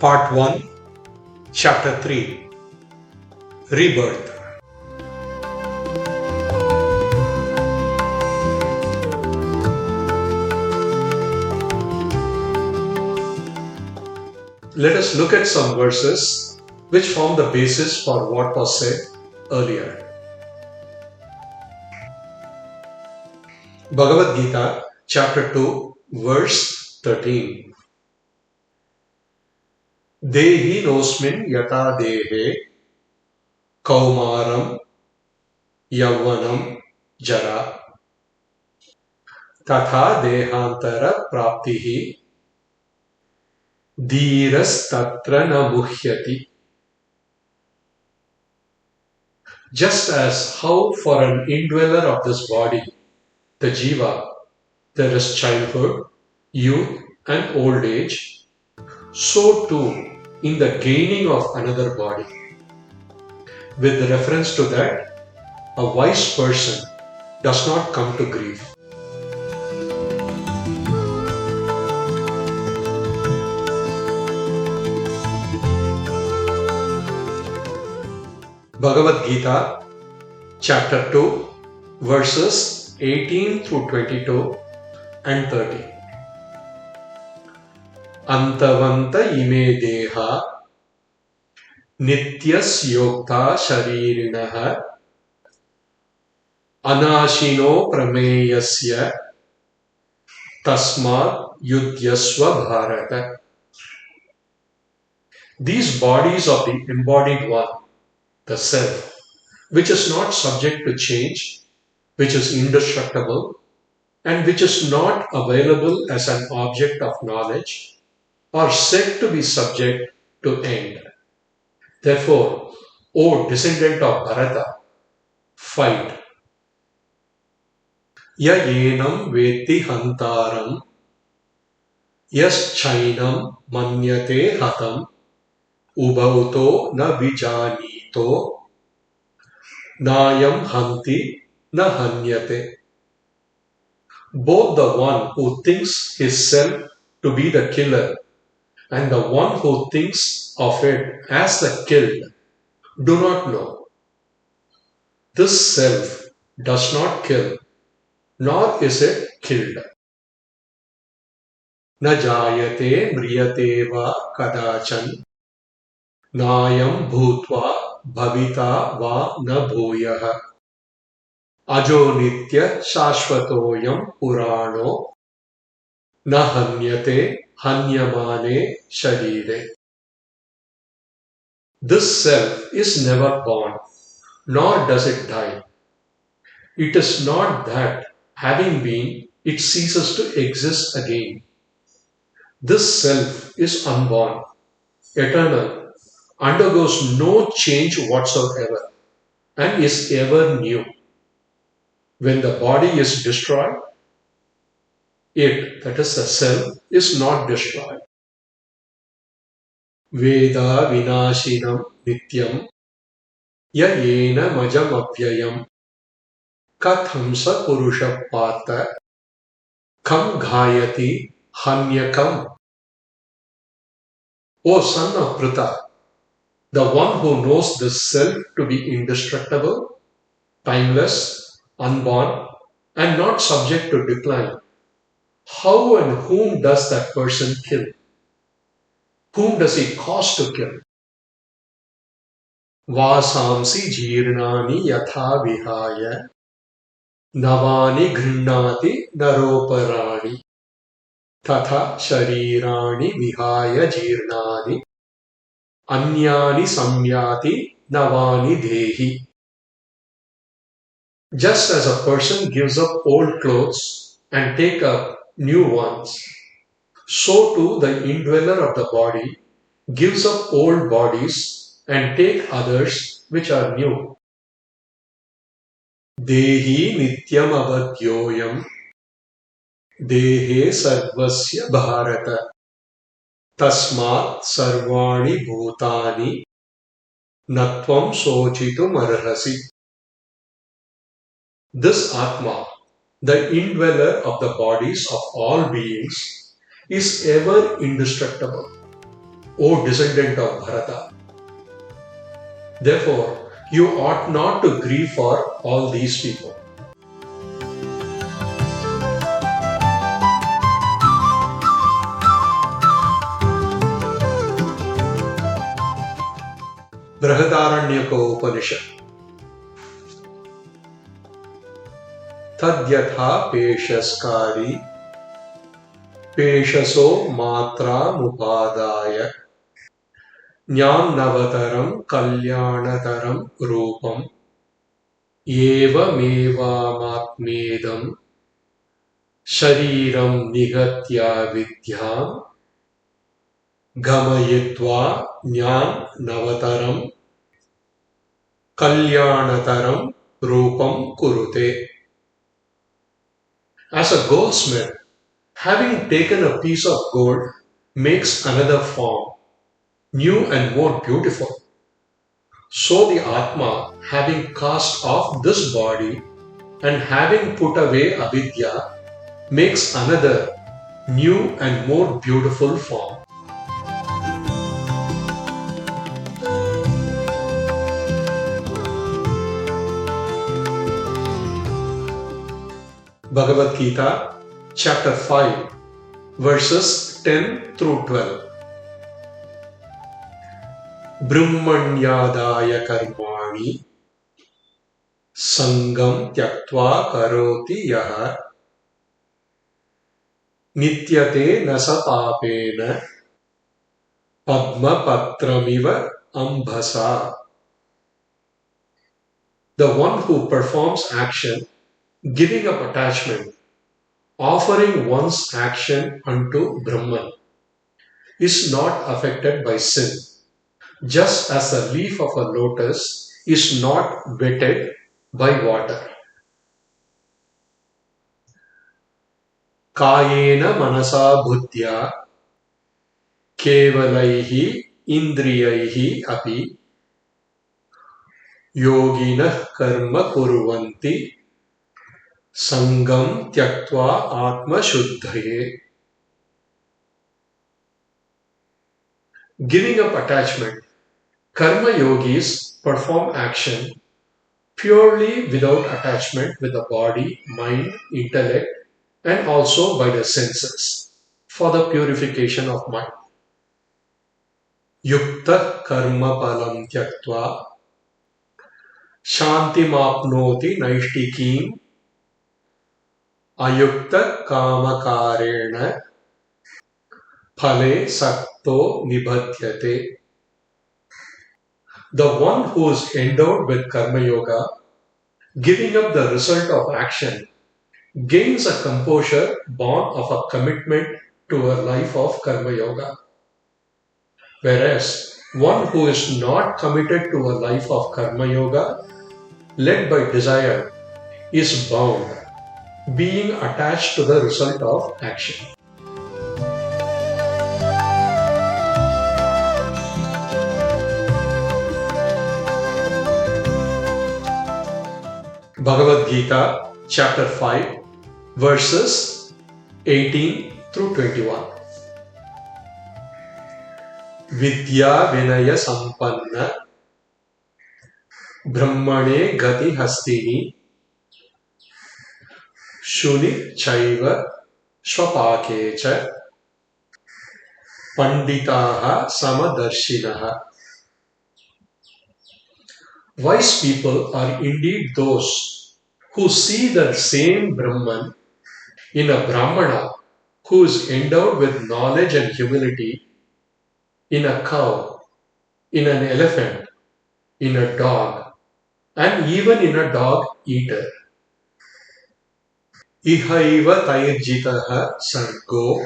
Part 1, Chapter 3, Rebirth. Let us look at some verses which form the basis for what was said earlier. Bhagavad Gita, Chapter 2, Verse 13. Dehi nosmin yata dehe kaumaram yavvanam jara tatha dehantara praptihi dhiras tatra na muhyati. Just as how for an indweller of this body, the jiva, there is childhood, youth and old age, so too in the gaining of another body. With reference to that, a wise person does not come to grief. Bhagavad Gita, Chapter 2, verses 18 through 22 and 30. Antavanta ime deha nityas yokta sharirinaha anashino prameyasya tasmat yudhyasva bharata. These bodies of the embodied one, the self, which is not subject to change, which is indestructible, and which is not available as an object of knowledge, are said to be subject to end. Therefore, O descendant of Bharata, fight. Ya yenam veti hantaram, yas chainam manyate hatam, ubhauto na vijanito, nayam hanti na hanyate. Both the one who thinks his self to be the killer and the one who thinks of it as the killed do not know. This self does not kill, nor is it killed. Na jayate mriyate va kadachan, nayam bhutva bhavita va na bhuyaha. Ajo nitya shashvatoyam purano, na hanyate hanyamane sharire. This self is never born, nor does it die. It is not that, having been, it ceases to exist again. This self is unborn, eternal, undergoes no change whatsoever, and is ever new. When the body is destroyed, it, that is the self, is not destroyed. Veda vinashinam nityam ya yena majam apyayam kathamsa purusha pata kam ghayati hanyakam. O son of Pritha, the one who knows this self to be indestructible, timeless, unborn, and not subject to decline, how and whom does that person kill? Whom does he cause to kill? Vasamsi jirnani yatha vihaya navani ghrannati naroparani tatha sharirani vihaya jirnani anyani samyati navani dehi. Just as a person gives up old clothes and take up new ones, so too the indweller of the body gives up old bodies and take others which are new. Dehi nityam avadyoyam dehe sarvasya bharata tasmat sarvani bhutani natvam sochitum arhasi. This Atma, the indweller of the bodies of all beings, is ever indestructible. O descendant of Bharata. Therefore, you ought not to grieve for all these people. Brihadaranyaka Upanishad. Tadyatha peshaskari peshaso matra mupadaya Jnanavataram Kalyanataram Rupam Evamevamatmedam Shariram Nigatya Vidyam Gamayitva Jnanavataram Kalyanataram Rupam Kurute. As a goldsmith, having taken a piece of gold, makes another form, new and more beautiful. So the Atma, having cast off this body and having put away avidya, makes another, new and more beautiful form. Bhagavad Gita, chapter 5, verses 10 through 12. Brahmanyadaya karmani sangam tyaktva karoti yaha nityate nasapapena padma patramiva ambhasa. The one who performs action, giving up attachment, offering one's action unto Brahman, is not affected by sin, just as the leaf of a lotus is not wetted by water. Kayena manasa buddhya kevalaihi indriyaihi api yoginah karma kurvanti sangam tyaktva atma shuddhaye. Giving up attachment, karma yogis perform action purely without attachment with the body, mind, intellect, and also by the senses for the purification of mind. Yukta karma palam tyaktva shantimapnoti naishtikim ayukta kamakarena phale sakto nibhadyate. The one who is endowed with karma yoga, giving up the result of action, gains a composure born of a commitment to a life of karma yoga. Whereas one who is not committed to a life of karma yoga, led by desire, is bound, being attached to the result of action. Bhagavad Gita, chapter 5, verses 18 through 21. Vidya Vinaya Sampanna Brahmane Gati Hastini Shuni Chaiva Swapakecha Panditaha Samadarshinaha. Wise people are indeed those who see the same Brahman in a Brahmana who is endowed with knowledge and humility, in a cow, in an elephant, in a dog, and even in a dog eater. Ihaiva tairjitaha sargo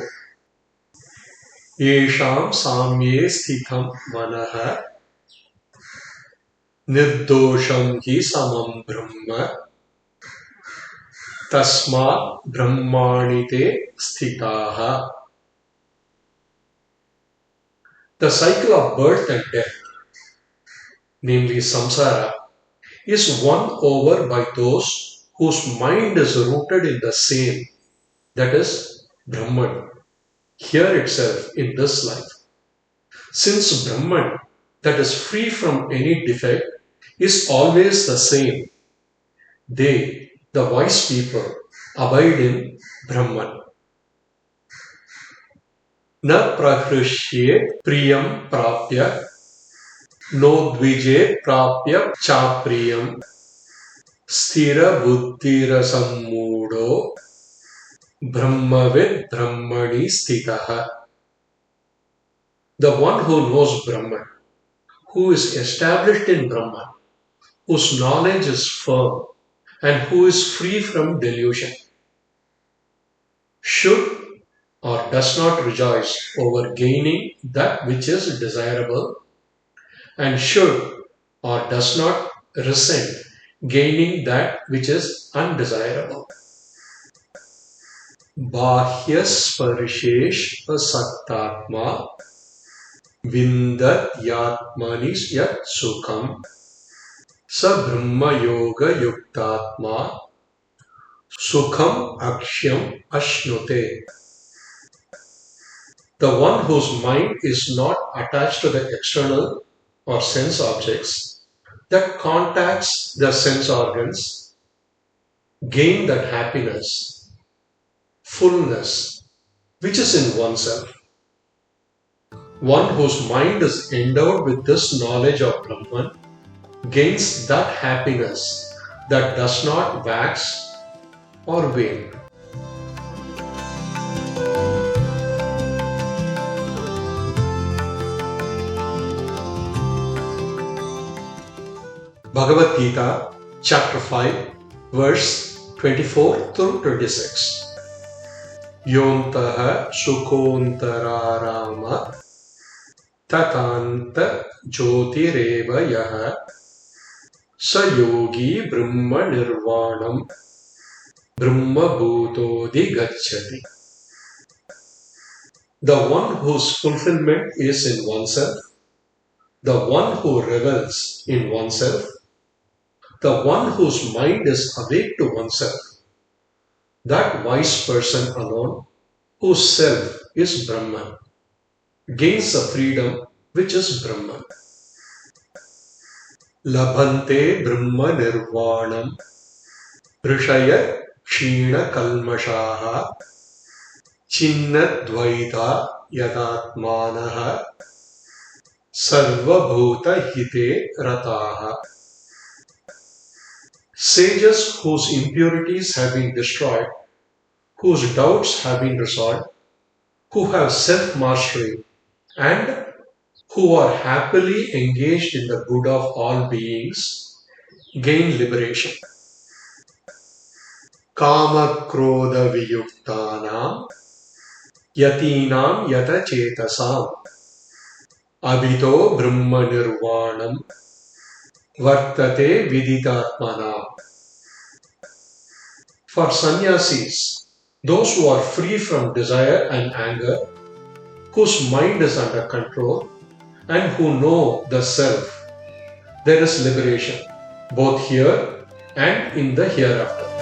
yesham samye sthitham manaha nirdosham hi samam brahma tasma brahmanite sthitaha. The cycle of birth and death, namely samsara, is won over by those whose mind is rooted in the same, that is, Brahman, here itself in this life. Since Brahman, that is free from any defect, is always the same, they, the wise people, abide in Brahman. Na prahrushyet priyam prapya, nodvijet prapya chapriyam, sthira buddhira sammudo, brahmavid brahmani sthitaha. The one who knows Brahman, who is established in Brahman, whose knowledge is firm, and who is free from delusion, should or does not rejoice over gaining that which is desirable, and should or does not resent gaining that which is undesirable. Bahyas parishesh asaktatma vindat yatmanis yat sukham sa brahma yoga yuktatma sukham akshyam ashnute. The one whose mind is not attached to the external or sense objects that contacts the sense organs gain that happiness, fullness, which is in oneself. One whose mind is endowed with this knowledge of Brahman gains that happiness that does not wax or wane. Bhagavad Gita, chapter 5, verse 24 through 26. Yontaha sukhontara tatanta jyotireva yaha sa yogi brahma nirvanam brahma bhutodi gacchati. The one whose fulfillment is in oneself, the one who revels in oneself, the one whose mind is awake to oneself, that wise person alone, whose self is Brahman, gains the freedom which is Brahman. Labhante Brahma Nirvanam Rishaya Kshina Kalmashaha Chinnadvaita Yadatmanaha Sarva Bhuta Hite Rataha. Sages whose impurities have been destroyed, whose doubts have been resolved, who have self-mastery, and who are happily engaged in the good of all beings, gain liberation. Kama Krodha Viyuktanam Yatinam Yata Chetasam Abhito Brahma Nirvanam Vartate Viditatmanam. For sannyasis, those who are free from desire and anger, whose mind is under control, and who know the self, there is liberation, both here and in the hereafter.